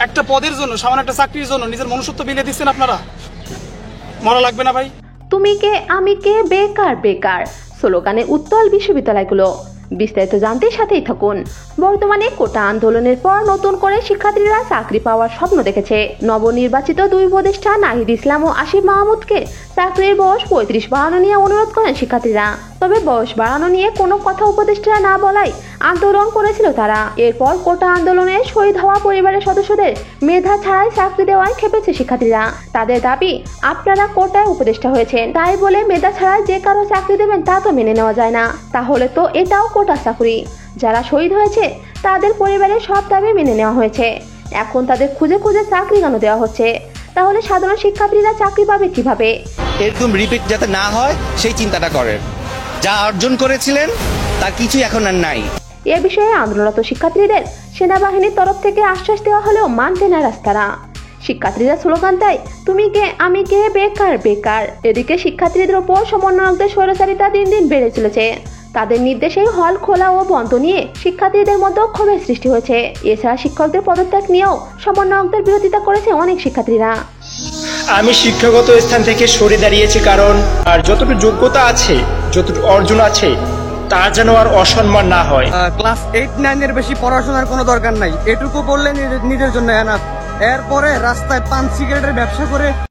একটা পদের জন্য, সামান্য একটা চাকরির জন্য নিজের মনুষ্যত্ব বিলিয়ে দিচ্ছেন আপনারা। মরা লাগবে না ভাই। তুমি কে আমি কে, বেকার বেকার স্লোগানে উত্তাল বিশ্ববিদ্যালয়গুলো। বিস্তারিত জানতে সাথেই থাকুন। বর্তমানে কোটা আন্দোলনের পর নতুন করে শিক্ষার্থীরা চাকরি পাওয়ার স্বপ্ন দেখেছে। নবনির্বাচিত দুই উপদেষ্টা নাহিদ ইসলাম ও আসিফ মাহমুদকে চাকরির বয়স 35 বাড়ানো নিয়ে অনুরোধ করেন শিক্ষার্থীরা। তবে বয়স বাড়ানো নিয়ে কোনো কথা উপদেষ্টারা না বলাই আন্দোলন করেছিল তারা। এরপর কোটা আন্দোলনে শহীদ হওয়া পরিবারের সদস্যদের মেধা ছাড়াই চাকরি দেওয়ায় খেপেছে শিক্ষার্থীরা। তাদের দাবি, আপনারা কোটায় উপদেষ্টা হয়েছেন, তাই বলে মেধা ছাড়াই যে কারো চাকরি দেবেন তা তো মেনে নেওয়া যায় না। তাহলে তো এটাও কোটা চাকরি। যারা শহীদ হয়েছে তাদের পরিবারের সব দাবি মেনে নেওয়া হয়েছে, এখন তাদের খুঁজে খুঁজে চাকরি কেন দেওয়া হচ্ছে? তাহলে সাধারণ শিক্ষার্থীরা চাকরি পাবে কিভাবে? এরকম রিপিট যাতে না হয় সেই চিন্তাটা করেন। যা অর্জন করেছিলেন তার কিছু এখন আর নাই। এ বিষয়ে আন্দোলনরত শিক্ষার্থীদের সেনাবাহিনীর তরফ থেকে আশ্বাস দেওয়া হলেও মানতে না রাস্তারা। শিক্ষার্থীরা স্লোগান দেয়, তুমি কে আমি কে, বেকার বেকার। এদিকে শিক্ষার্থীদের ওপর সমন্বয়কদের স্বৈরাচারিতা দিন দিন বেড়ে চলেছে। তাদের নির্দেশেই হল খোলা ও বন্ধ নিয়ে শিক্ষার্থীদের মধ্যে ক্ষোভের সৃষ্টি হয়েছে। এছাড়া শিক্ষকদের পদত্যাগ নিয়েও সমন্বয়কদের বিরোধিতা করেছে অনেক শিক্ষার্থীরা। আমি শিক্ষাগত স্থান থেকে সরে দাঁড়িয়েছি, কারণ আর যতটুকু যোগ্যতা আছে, যতটুকু অর্জন আছে, তার যেন আর অসম্মান না হয়। ক্লাস 8-9 এর বেশি পড়াশোনার কোনো দরকার নাই, এটুকু পড়লে নিজের জন্য এনাফ। এরপরে রাস্তায় পান সিগারেটের ব্যবসা করে